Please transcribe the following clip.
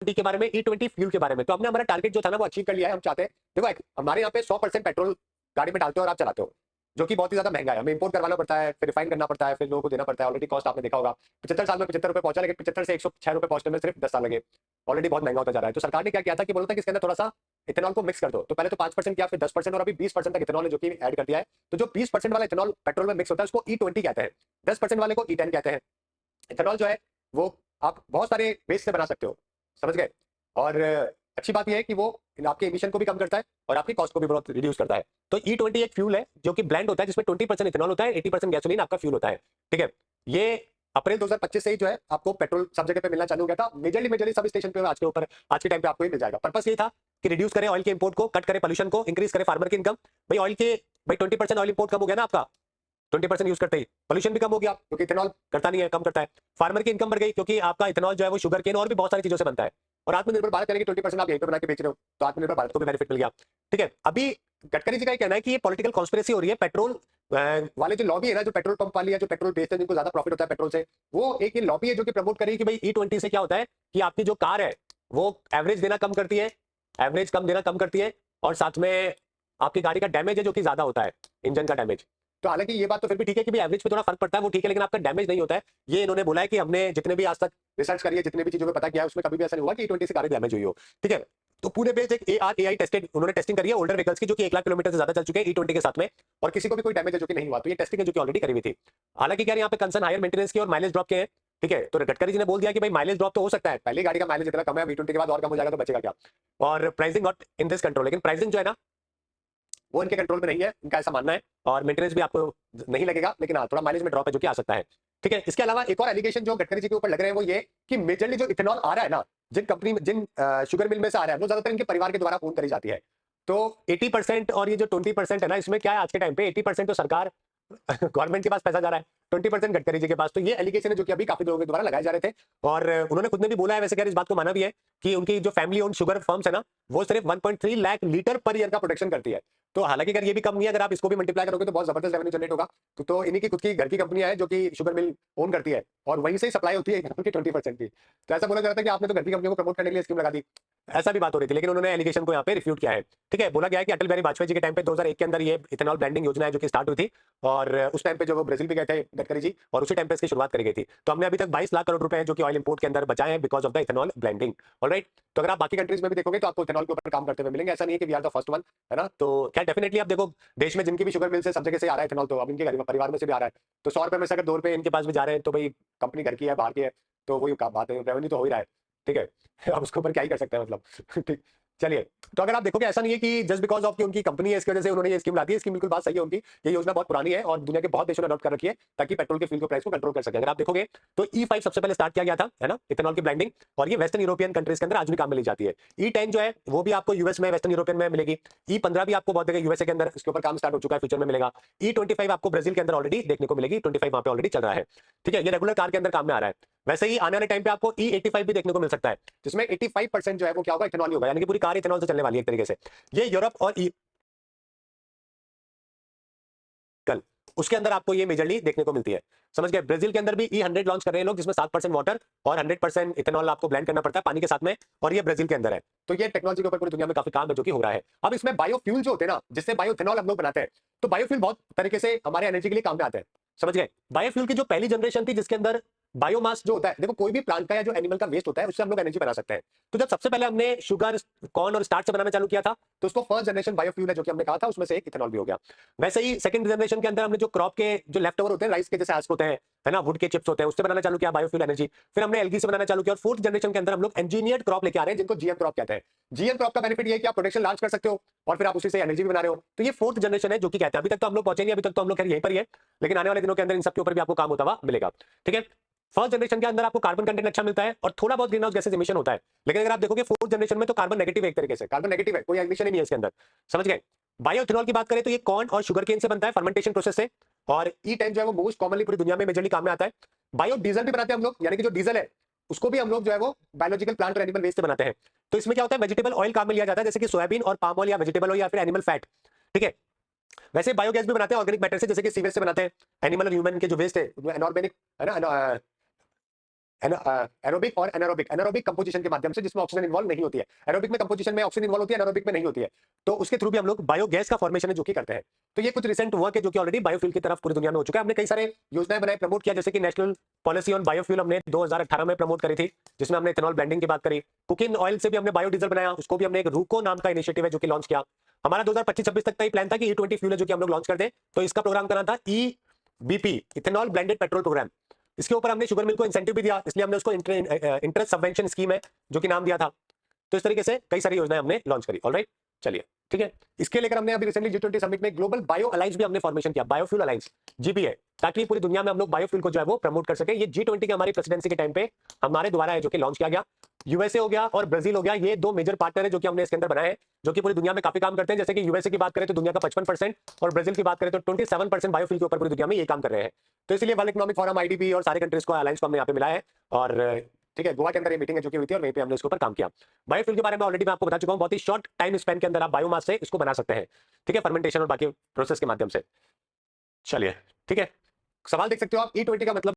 E20 के बारे में, E20 फ्यूल के बारे में। तो हमने हमारा टारगेट जो था ना वो अचीव कर लिया है। हम चाहते हैं, देखो हमारे यहाँ पे 100% पेट्रोल गाड़ी में डालते हो और आप चलाते हो, जो कि बहुत ही ज्यादा महंगा है। हमें इंपोर्ट करवाना पड़ता है, फिर रिफाइन करना पड़ता है, फिर लोगों को देना पड़ता है। ऑलरेडी कॉस्ट आपने देखा होगा, 75 साल में 75 रुपए पहुंचा, लेकिन 75 से 106 रुपए पहुंचने में सिर्फ 10 साल लगे। ऑलरेडी बहुत महंगा होता जा रहा है। तो सरकार ने क्या किया था कि बोला था कि इसके अंदर थोड़ा सा इथेनॉल को मिक्स कर दो। तो पहले तो 5% किया, फिर 10% और अभी 20% तक इथेनॉल है जो कि ऐड कर दिया है। तो जो 20% वाला इथेनॉल पेट्रोल में मिक्स होता है उसको E20 कहते हैं, 10% वाले को E10 कहते हैं। इथेनॉल जो है वो आप बहुत सारे वेस्ट से बना सकते हो, समझ गए। और अच्छी बात यह है कि वो आपके एमिशन को भी कम करता है और आपकी कॉस्ट को भी बहुत रिड्यूस करता है। तो E20 एक फ्यूल है जो कि ब्लेंड होता है, जिसमें 20% इथेनॉल होता है, 80% गैसोलीन आपका फ्यूल होता है। ठीक है, ये अप्रैल 2025 से ही जो है आपको पेट्रोल सब जगह पे मिलना चालू हो गया था। मेजरली सब स्टेशन पे आज के टाइम पे आपको ये मिल जाएगा। पर्पस ये था कि रिड्यूस करें ऑयल के इंपोर्ट को, कट करें पोल्यूशन को, इंक्रीज करें फार्मर की इनकम। भाई ऑयल के भाई 20% ऑयल इंपोर्ट कम हो गया ना आपका, 20% यूज करते ही पोल्यूशन भी कम हो गया क्योंकि इथेनॉल करता नहीं है, कम करता है। फार्मर की इनकम बढ़ गई क्योंकि आपका इथेनॉल जो है वो शुगर केन और भी बहुत सारी चीजों से बनता है। और आत्मनिर्भर भारत यानी कि 20% आप यहीं पे बना के बेच रहे हो, तो आत्मनिर्भर भारत को भी बेनिफिट मिल गया। ठीक है, अभी गडकरी जी का कहना है कि ये पॉलिटिकल कॉन्स्पिरेसी हो रही है। पेट्रोल वाले जो लॉबी है ना, जो पेट्रोल पंप वाली है, जो पेट्रोल बेचते हैं, जिनको ज्यादा प्रॉफिट होता है पेट्रोल से, वो एक ये लॉबी है जो कि प्रमोट कर रही है कि भाई E20 से क्या होता है कि आपकी जो कार है वो एवरेज देना कम करती है, एवरेज कम देना कम करती है, और साथ में आपकी गाड़ी का डैमेज है जो कि ज्यादा होता है, इंजन का डैमेज। तो हालांकि ये बात तो फिर भी ठीक है कि भी एवरेज पे थोड़ा फर्क पड़ता है, वो ठीक है, लेकिन आपका डैमेज नहीं होता है। ये इन्होंने बोला है कि हमने जितने भी आज तक रिसर्च करी है, जितने भी चीजों में पता किया है, उसमें कभी भी ऐसा नहीं हुआ कि E20 से गाड़ी डैमेज हुई हो। ठीक है, तो पूरे बेस एक ARAI टेस्टेड उन्होंने टेस्टिंग करी है ओल्डर व्हीकल्स की, जो कि 1 लाख किलोमीटर से ज्यादा चल चुके हैं E20 के साथ में, और किसी को भी कोई डैमेज है जो कि नहीं हुआ। तो ये टेस्टिंग है जो कि ऑलरेडी करी हुई थी। हालांकि क्या यहाँ पे कंसर्न हायर मेंटेनेंस की और माइलेज ड्रॉप के हैं। ठीक है, तो गडकरी जी ने बोल दिया कि भाई माइलेज ड्रॉप तो हो सकता है, पहले गाड़ी का माइलेज इतना कम है, E20 के बाद और कम हो जाएगा तो बचेगा क्या। और pricing not in this control, लेकिन प्राइसिंग जो है ना वो इनके कंट्रोल में नहीं है, इनका ऐसा मानना है। और मेंटेनेंस भी आपको नहीं लगेगा, लेकिन हाँ थोड़ा माइलेज में ड्रॉप है जो कि आ सकता है। ठीक है, इसके अलावा एक और एलिगेशन जो गडकरी जी के ऊपर लग रहे हैं वो ये कि मेजरली जो इथेनॉल आ रहा है ना, जिन कंपनी में, जिन शुगर मिल में से आ रहा है, वो ज्यादातर इनके परिवार के द्वारा ओन करी जाती है। तो 80% और ये जो 20% है ना, इसमें क्या है आज के टाइम पे 80% तो सरकार गवर्नमेंट के पास पैसा जा रहा है, 20% गडकरी जी के पास। तो ये एलिगेशन है जो कि अभी काफी लोगों के द्वारा लगाए जा रहे थे, और उन्होंने खुद ने भी बोला है, वैसे खैर इस बात को माना भी है कि उनकी जो फैमिली ओन शुगर फर्म्स है ना, वो सिर्फ 1.3 लाख लीटर पर ईयर का प्रोडक्शन करती है। तो हालांकि अगर ये भी कम नहीं है, अगर आप इसको भी मल्टीप्लाई करोगे तो बहुत जबरदस्त रेवेन्यू जनरेट होगा। तो इन्हीं की खुद की घर की कंपनियां हैं जो कि शुगर मिल ओन करती है, और वहीं से ही सप्लाई होती है उनकी 20% की। तो ऐसा बोला जा रहा था कि आपने तो घर की कंपनियों को प्रमोट करने के लिए स्कीम लगा दी, ऐसा भी बात हो रही थी, लेकिन उन्होंने एलिगेशन को यहाँ पे रिफ्यूट किया है। ठीक है, बोला गया है कि अटल बिहारी वाजपेयी जी के टाइम पे 2001 के अंदर ये इथेनॉल ब्लेंडिंग योजना है जो कि स्टार्ट हुई थी, और उस टाइम पे जो वो ब्राजील भी गए थे गडकरी जी, और उसी टाइम पे इसकी शुरुआत करी गई थी। तो हमने अभी तक 22 लाख करोड़ रुपए जो कि ऑयल इंपोर्ट के अंदर बचाए हैं because of the ethanol blending. Alright, तो अगर आप बाकी कंट्रीज में भी देखोगे तो आपको इथेनॉल के ऊपर काम करते हुए मिलेंगे, ऐसा नहीं है कि we are the first one, है ना। तो क्या डेफिनेटली आप देखो, देश में जिनकी भी शुगर मिल से सब जगह से आ रहा है इथेनॉल, तो अब इनके घर में परिवार में से भी आ रहा है। तो 100 रुपए में से अगर 2 रुपए इनके पास भी जा रहे हैं तो भाई कंपनी घर की है, बाहर की है, तो वही बात है, रेवेन्यू तो हो ही रहा है। ठीक है, अब उसके ऊपर क्या ही कर सकते हैं मतलब। ठीक, चलिए। तो अगर आप देखोगे ऐसा नहीं है कि जस्ट बिकॉज ऑफ कि उनकी कंपनी है इसकी वजह से उन्होंने ये स्कीम ला दी है, इसकी बिल्कुल बात सही है उनकी। ये योजना बहुत पुरानी है और दुनिया के बहुत देशों ने अडॉप्ट कर रखी है ताकि पेट्रोल के फ्यूल के प्राइस को कंट्रोल कर सके। अगर आप देखोगे तो E5 सबसे पहले स्टार्ट किया गया था, है ना, इथेनॉल की ब्लेंडिंग, और ये वेस्टर्न यूरोपियन कंट्रीज के अंदर आज भी काम में ली जाती है। E10 जो है वो भी आपको यूएस में, वेस्टर्न यूरोपियन में मिलेगी। E15 भी आपको बहुत जगह यूएसए के अंदर इसके ऊपर काम स्टार्ट हो चुका है, फ्यूचर में मिलेगा। E25 आपको ब्राजील के अंदर ऑलरेडी देखने को मिलेगी, 25 वहां पे ऑलरेडी चल रहा है। ठीक है, ये रेगुलर कार के अंदर काम में आ रहा है। वैसे ही आने वाले टाइम पे आपको E85 भी देखने को मिल सकता है, जिसमें 85% जो है वो क्या होगा, इथेनॉल ही होगा, यानी कि पूरी कार इथेनॉल से चलने वाली है एक तरीके से। ये यूरोप और कल उसके अंदर आपको ये मेजरली देखने को मिलती है, समझ गए। ब्राजील के अंदर भी E100 लॉन्च कर रहे हैं लोग, जिसमें 7% वाटर और 100% इथेनॉल आपको ब्लेंड करना पड़ता है पानी के साथ में, और ये ब्राजील के अंदर है। तो ये टेक्नोलॉजी के ऊपर पूरी दुनिया में काफी काम है जो कि हो रहा है। अब इसमें बायोफ्यूल जो होते हैं ना, जिससे बायोइथेनॉल हम लोग बनाते हैं, तो बायोफ्यूल बहुत तरीके से हमारे एनर्जी के लिए काम में आते हैं, समझ गए। बायोफ्यूल की जो पहली जनरेशन थी जिसके अंदर बायोमास जो होता है, देखो कोई भी प्लांट का या जो एनिमल का वेस्ट होता है उससे हम लोग एनर्जी बना सकते हैं। तो जब सबसे पहले हमने शुगर, कॉर्न और स्टार्च से बनाना चालू किया था, तो उसको फर्स्ट जनरेशन बायोफ्यूल है जो कि हमने कहा था, उसमें से एक इथेनॉल भी हो गया। वैसे ही सेकंड जनरेशन के अंदर हमने जो क्रॉप के जो लेफ्ट ओवर होते हैं, राइस के जैसे हस्क होते हैं, है ना, वुड के चिप्स होते हैं, उससे बनाना चालू किया बायोफ्यूल एनर्जी। फिर हमने एल्गी से बनाना चालू किया, और फोर्थ जनरेशन के अंदर हम लोग इंजीनियर्ड क्रॉप लेके आ रहे हैं जिनको जीएम क्रॉप कहते हैं। जीएम क्रॉप का बेनिफिट ये है कि आप प्रोडक्शन लॉन्च कर सकते हो और फिर आप उसी से एनर्जी भी बना रहे हो। तो ये फोर्थ जनरेशन है जो कि कहते हैं। अभी तक तो हम लोग पहुंचे नहीं, अभी तक तो हम लोग यहीं पर ही है, लेकिन आने वाले दिनों के अंदर इन सब के ऊपर भी आपको काम होता हुआ मिलेगा। ठीक है, फर्स्ट जनरेशन के अंदर आपको कार्बन कंटेंट अच्छा मिलता है और थोड़ा बहुत ग्रीन हाउस गैसेस एमिशन होता है, लेकिन अगर आप देखोगे फोर्थ जनरेशन में तो कार्बन नेगेटिव है, एक तरीके से कार्बन नेगेटिव है, कोई एमिशन ही नहीं है इसके अंदर, समझ गए। बायोइथेनॉल की बात करें तो ये कॉर्न और शुगर केन से बनता है फर्मेंटेशन प्रोसेस से, और E10 जो है वो मोस्ट कॉमनली पूरी दुनिया में मेजरली काम में आता है। बायो डीजल भी बनाते हैं हम लोग, यानी कि जो डीजल है उसको भी हम लोग जो है वो बायोलॉजिकल प्लांट और एनिमल वेस्ट से बनाते हैं। तो इसमें क्या होता है, वेजिटेबल ऑयल काम में लिया जाता है, जैसे कि सोयाबीन और पाम ऑयल, या वेजिटेबल ऑयल या फिर एनिमल फैट। ठीक है, वैसे बायोगैस भी बनाते हैं ऑर्गेनिक मैटर से, जैसे कि सीवेज से बनाते हैं, एनिमल और ह्यूमन के जो वेस्ट है, एनऑर्गेनिक, है ना, एरोबिक और एनारोबिक, एनारोबिक कंपोजिशन के माध्यम से, जिसमें ऑक्सीजन इन्वॉल्व नहीं होती है। एरोबिक में कंपोजिशन में ऑक्सीजन इन्वॉल्व होती है, एनारोबिक में नहीं होती है, तो उसके थ्रू भी हम लोग बायोगैस का फॉर्मेशन है जो कि करते हैं। तो ये कुछ रिसेंट वर्क है जो कि ऑलरेडी बायोफ्यूल की तरफ पूरी दुनिया में हो चुका है। हमने कई सारे योजनाएं बनाई, प्रमोट किया, जैसे कि नेशनल पॉलिसी ऑन बायोफ्यूल हमने 2018 में प्रमोट करी थी, जिसमें हमने इथेनॉल ब्लेंडिंग की बात करी। कुकिंग ऑयल से भी हमने बायोडीजल बनाया, उसको भी हमने एक रूको नाम का इनिशिएटिव है जो कि लॉन्च किया। हमारा 2025-26 तक का ही प्लान था कि E20 फ्यूल है जो कि हम लोग लॉन्च कर दें, तो इसका प्रोग्राम करना था EBP, ethanol blended petrol program. इसके ऊपर हमने शुगर मिल को इंसेंटिव भी दिया, इसलिए हमने उसको इंटरेस्ट सबवेंशन स्कीम है जो कि नाम दिया था। तो इस तरीके से कई सारी योजनाएं हमने लॉन्च करी। ऑलराइट, चलिए ठीक है। इसके लेकर हमने अभी रिसेंटली G20 समिट में ग्लोबल बायो अलायंस भी हमने फॉर्मेशन किया, बायोफ्यूल अलायंस GBA, ताकि पूरी दुनिया में हम लोग बायोफ्यूल को जो है वो प्रमोट कर सके। ये G20 की हमारी प्रेसिडेंसी के टाइम पे हमारे द्वारा है जो कि लॉन्च किया गया। यूएसए हो गया और ब्राजील हो गया, ये दो मेजर पार्टनर है जो कि हमने इसके अंदर बनाए हैं, जो कि पूरी दुनिया में काफी काम करते हैं। जैसे कि यूएसए की बात करें तो दुनिया का 55% और ब्राजील की बात करें तो 27% बायोफ्यूल के ऊपर पूरी दुनिया में ये काम कर रहे हैं। तो इसलिए वर्ल्ड इकोनॉमिक फोरम, IDB और सारे कंट्रीज को, अलायंस को हमने यहाँ पे मिलाया है। और ठीक है, गोवा के अंदर ये मीटिंग है जो कि हुई थी और वहीं पे हमने इसके ऊपर काम किया। बायोफ्यूल के बारे में ऑलरेडी मैं आपको बता चुका हूँ, बहुत ही शॉर्ट टाइम स्पेन के अंदर आप बायोमास से इसको बना सकते हैं, ठीक है, फर्मेंटेशन और बाकी प्रोसेस के माध्यम से। चलिए ठीक है, सवाल देख सकते हो आप। E20 का मतलब